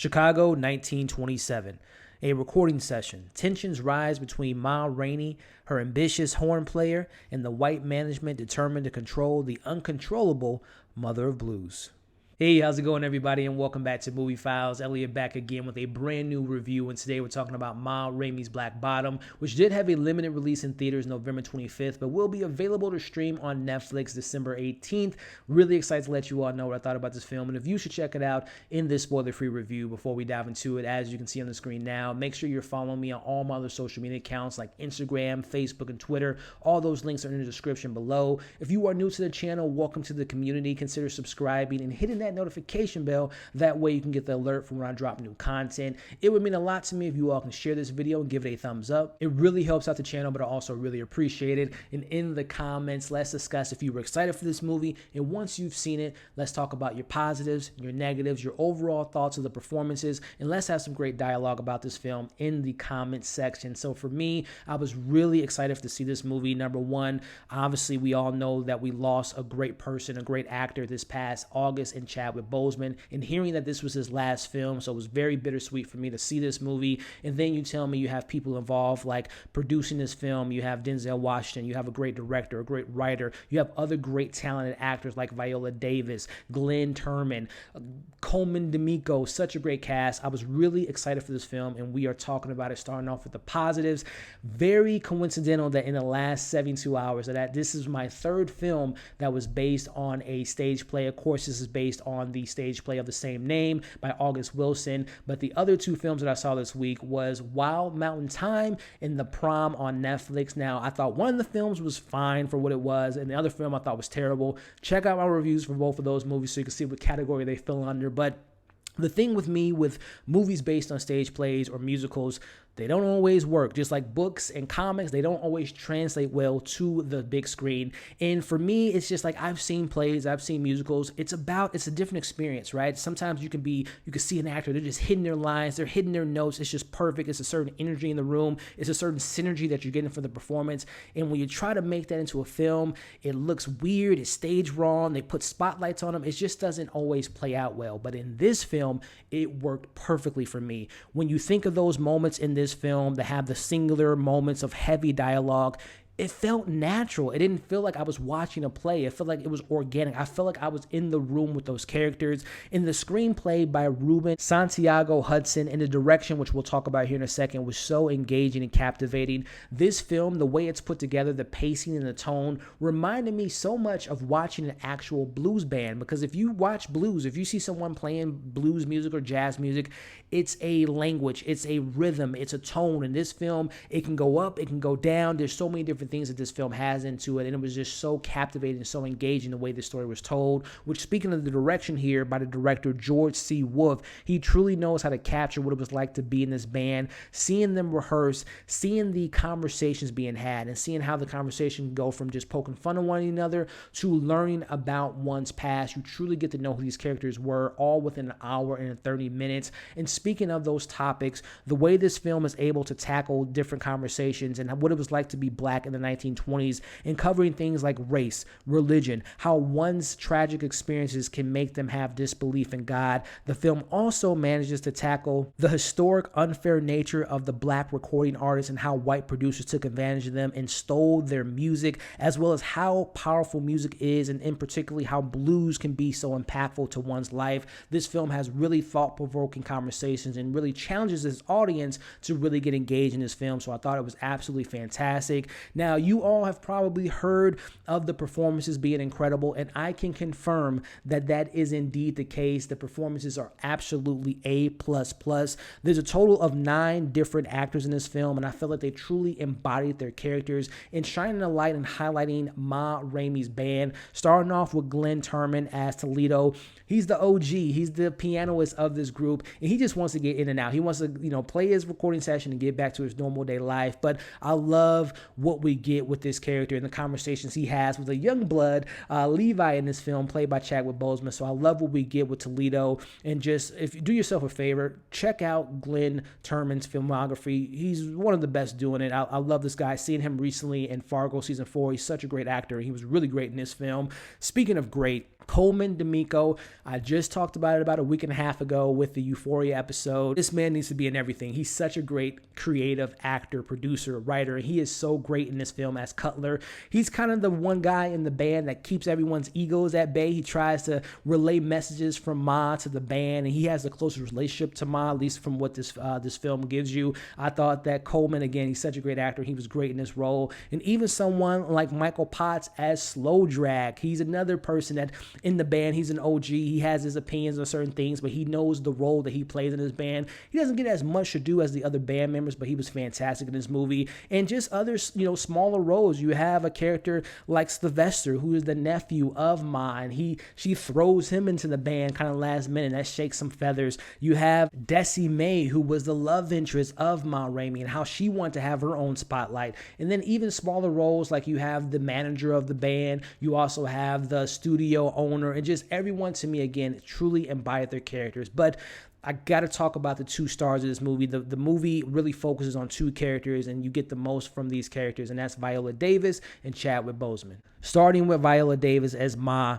Chicago, 1927. A recording session. Tensions rise between Ma Rainey, her ambitious horn player, and the white management determined to control the uncontrollable mother of blues. Hey, how's it going, everybody, and welcome back to Movie Files. Elliot back again with a brand new review, and today we're talking about Ma Rainey's Black Bottom, which did have a limited release in theaters November 25th, but will be available to stream on Netflix December 18th. Really excited to let you all know what I thought about this film, and if you should check it out in this spoiler-free review before we dive into it, as you can see on the screen now. Make sure you're following me on all my other social media accounts like Instagram, Facebook, and Twitter. All those links are in the description below. If you are new to the channel, welcome to the community. Consider subscribing and hitting that notification bell. That way you can get the alert from when I drop new content. It would mean a lot to me if you all can share this video and give it a thumbs up. It really helps out the channel, but I also really appreciate it. And in the comments, let's discuss if you were excited for this movie, and once you've seen it, let's talk about your positives, your negatives, your overall thoughts of the performances, and let's have some great dialogue about this film in the comments section. So for me, I was really excited to see this movie. Number one, obviously we all know that we lost a great person, a great actor this past August in Chadwick Boseman, and hearing that this was his last film, so it was very bittersweet for me to see this movie. And then you tell me you have people involved like producing this film, you have Denzel Washington, you have a great director, a great writer, you have other great talented actors like Viola Davis, Glynn Turman, Colman Domingo, such a great cast. I was really excited for this film, and we are talking about it, starting off with the positives. Very coincidental that in the last 72 hours that this is my third film that was based on a stage play. Of course, this is based on the stage play of the same name by August Wilson, but the other two films that I saw this week was Wild Mountain Thyme and The Prom on Netflix. Now, I thought one of the films was fine for what it was, and the other film I thought was terrible. Check out my reviews for both of those movies so you can see what category they fell under. But the thing with me with movies based on stage plays or musicals, they don't always work. Just like books and comics, they don't always translate well to the big screen. And for me, it's just like I've seen plays, I've seen musicals. It's a different experience, right? Sometimes you can see an actor, they're just hitting their lines, they're hitting their notes. It's just perfect. It's a certain energy in the room. It's a certain synergy that you're getting for the performance. And when you try to make that into a film, it looks weird, it's staged wrong, they put spotlights on them. It just doesn't always play out well. But in this film, it worked perfectly for me. When you think of those moments in this film that have the singular moments of heavy dialogue, it felt natural. It didn't feel like I was watching a play. It felt like it was organic. I felt like I was in the room with those characters. In the screenplay by Ruben Santiago-Hudson, and the direction, which we'll talk about here in a second, was so engaging and captivating. This film, the way it's put together, the pacing and the tone, reminded me so much of watching an actual blues band. Because if you watch blues, if you see someone playing blues music or jazz music, it's a language, it's a rhythm, it's a tone. In this film, it can go up, it can go down. There's so many different things that this film has into it, and it was just so captivating and so engaging the way the story was told. Which, speaking of the direction here by the director George C. Wolfe, he truly knows how to capture what it was like to be in this band, seeing them rehearse, seeing the conversations being had, and seeing how the conversation can go from just poking fun at one another to learning about one's past. You truly get to know who these characters were, all within an hour and 30 minutes. And speaking of those topics, the way this film is able to tackle different conversations and what it was like to be black in the 1920s, and covering things like race, religion, how one's tragic experiences can make them have disbelief in God. The film also manages to tackle the historic unfair nature of the black recording artists and how white producers took advantage of them and stole their music, as well as how powerful music is, and in particularly how blues can be so impactful to one's life. This film has really thought-provoking conversations and really challenges its audience to really get engaged in this film, so I thought it was absolutely fantastic. Now, you all have probably heard of the performances being incredible, and I can confirm that that is indeed the case. The performances are absolutely A++. There's a total of 9 different actors in this film, and I feel like they truly embodied their characters in shining a light and highlighting Ma Rainey's band, starting off with Glynn Turman as Toledo. He's the OG. He's the pianist of this group, and he just wants to get in and out. He wants to, play his recording session and get back to his normal day life. But I love what we get with this character and the conversations he has with a young blood, Levi, in this film, played by Chadwick Boseman. So I love what we get with Toledo. And just, if you do yourself a favor, check out Glynn Turman's filmography. He's one of the best doing it. I love this guy. Seeing him recently in Fargo season 4, he's such a great actor. He was really great in this film. Speaking of great, Colman Domingo, I just talked about it about a week and a half ago with the Euphoria episode. This man needs to be in everything. He's such a great creative actor, producer, writer, and he is so great in this film as Cutler. He's kind of the one guy in the band that keeps everyone's egos at bay. He tries to relay messages from Ma to the band, and he has the closest relationship to Ma, at least from what this film gives you. I thought that Colman, again, he's such a great actor. He was great in this role. And even someone like Michael Potts as Slow Drag, he's another person that in the band, he's an OG. He has his opinions on certain things, but he knows the role that he plays in his band. He doesn't get as much to do as the other band members, but he was fantastic in this movie. And just other, smaller roles. You have a character like Sylvester, who is the nephew of Ma, and she throws him into the band kind of last minute. That shakes some feathers. You have Desi May, who was the love interest of Ma Rainey, and how she wanted to have her own spotlight. And then even smaller roles, like you have the manager of the band. You also have the studio owner, and just everyone, to me, again, truly embodied their characters. But I got to talk about the two stars of this movie. The movie really focuses on two characters, and you get the most from these characters, and that's Viola Davis and Chadwick Boseman. Starting with Viola Davis as Ma.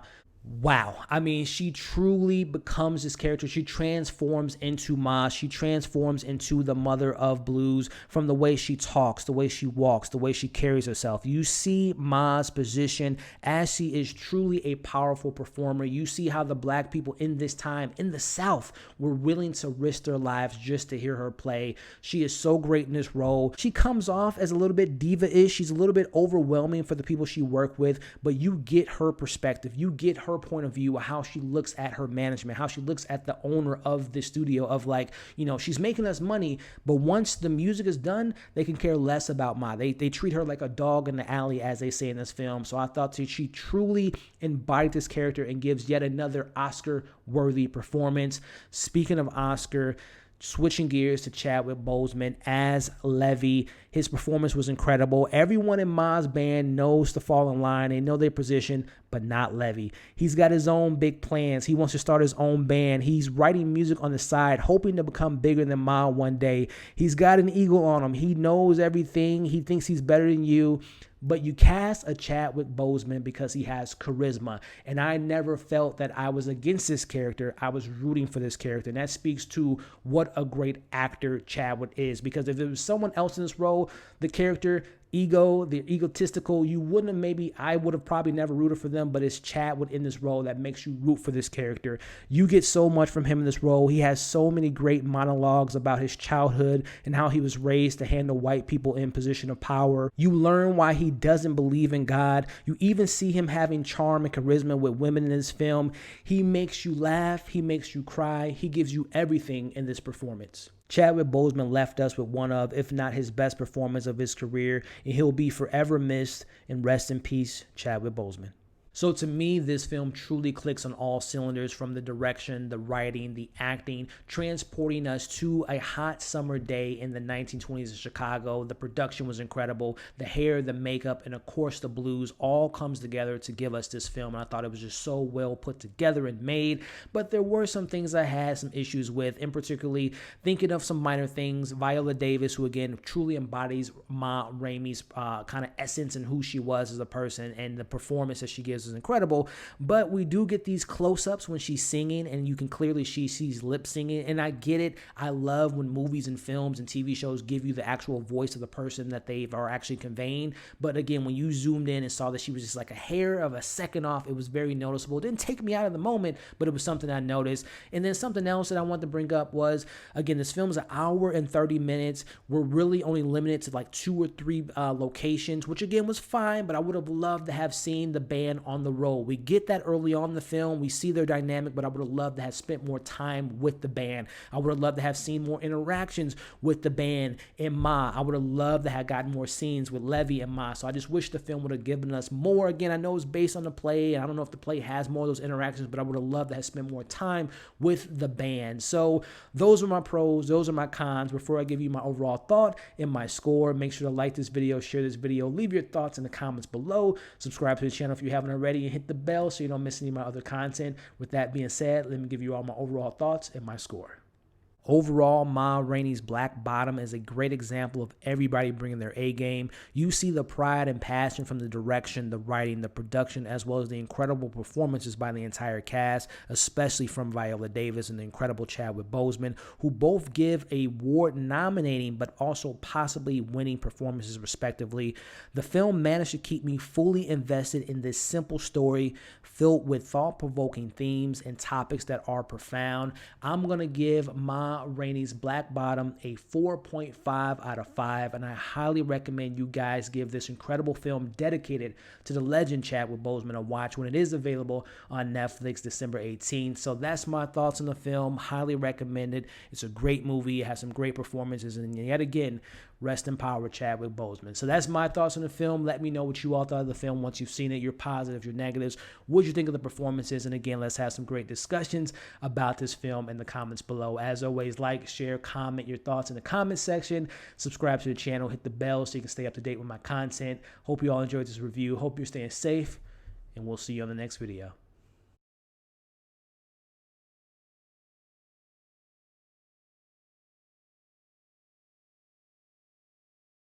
Wow. I mean, she truly becomes this character. She transforms into Ma. She transforms into the mother of blues from the way she talks, the way she walks, the way she carries herself. You see Ma's position as she is truly a powerful performer. You see how the black people in this time in the South were willing to risk their lives just to hear her play. She is so great in this role. She comes off as a little bit diva-ish. She's a little bit overwhelming for the people she worked with, but you get her perspective. You get her point of view of how she looks at her management, how she looks at the owner of the studio, of like, she's making us money, but once the music is done, they can care less about Ma. They treat her like a dog in the alley, as they say in this film. So I thought she truly embodied this character and gives yet another Oscar-worthy performance. Speaking of Oscar, switching gears to Chadwick Boseman as Levy. His performance was incredible. Everyone in Ma's band knows to fall in line. They know their position, but not Levy. He's got his own big plans. He wants to start his own band. He's writing music on the side, hoping to become bigger than Ma one day. He's got an ego on him. He knows everything. He thinks he's better than you. But you cast a Chadwick Boseman because he has charisma. And I never felt that I was against this character. I was rooting for this character. And that speaks to what a great actor Chadwick is. Because if there was someone else in this role, the character, the egotistical, I would have probably never rooted for them, but it's Chadwick in this role that makes you root for this character. You get so much from him in this role. He has so many great monologues about his childhood and how he was raised to handle white people in position of power. You learn why he doesn't believe in God. You even see him having charm and charisma with women in this film. He makes you laugh. He makes you cry. He gives you everything in this performance. Chadwick Boseman left us with one of, if not his best performance of his career, and he'll be forever missed. And rest in peace, Chadwick Boseman. So to me, this film truly clicks on all cylinders, from the direction, the writing, the acting, transporting us to a hot summer day in the 1920s in Chicago. The production was incredible. The hair, the makeup, and of course the blues all comes together to give us this film. And I thought it was just so well put together and made. But there were some things I had some issues with, in particularly thinking of some minor things. Viola Davis, who again truly embodies Ma Rainey's kind of essence and who she was as a person, and the performance that she gives is incredible. But we do get these close-ups when she's singing, and you can clearly she's lip singing, and I get it. I love when movies and films and TV shows give you the actual voice of the person that they are actually conveying. But again, when you zoomed in and saw that she was just like a hair of a second off, it was very noticeable. It didn't take me out of the moment, but it was something I noticed. And then something else that I wanted to bring up was, again, this film is an hour and 30 minutes. We're really only limited to like 2 or 3 locations, which again was fine, but I would have loved to have seen the band on the road. We get that early on in the film. We see their dynamic, but I would have loved to have spent more time with the band. I would have loved to have seen more interactions with the band and Ma. I would have loved to have gotten more scenes with Levy and Ma. So I just wish the film would have given us more. Again, I know it's based on the play, and I don't know if the play has more of those interactions, but I would have loved to have spent more time with the band. So those are my pros. Those are my cons. Before I give you my overall thought and my score, make sure to like this video, share this video, leave your thoughts in the comments below, subscribe to the channel if you haven't already, and hit the bell so you don't miss any of my other content. With that being said, let me give you all my overall thoughts and my score. Overall, Ma Rainey's Black Bottom is a great example of everybody bringing their A game. You see the pride and passion from the direction, the writing, the production, as well as the incredible performances by the entire cast, especially from Viola Davis and the incredible Chadwick Boseman, who both give award-nominating but also possibly winning performances respectively. The film managed to keep me fully invested in this simple story filled with thought-provoking themes and topics that are profound. I'm going to give Ma Rainey's Black Bottom a 4.5 out of 5, and I highly recommend you guys give this incredible film dedicated to the legend Chadwick Boseman a watch when it is available on Netflix December 18th. So that's my thoughts on the film. Highly recommended. It's a great movie. It has some great performances, and yet again, rest in power Chadwick Boseman. So that's my thoughts on the film. Let me know what you all thought of the film once you've seen it. Your positives, your negatives. What you think of the performances? And again, let's have some great discussions about this film in the comments below. As always, like, share, comment your thoughts in the comment section. Subscribe to the channel. Hit the bell so you can stay up to date with my content. Hope you all enjoyed this review. Hope you're staying safe, and we'll see you on the next video.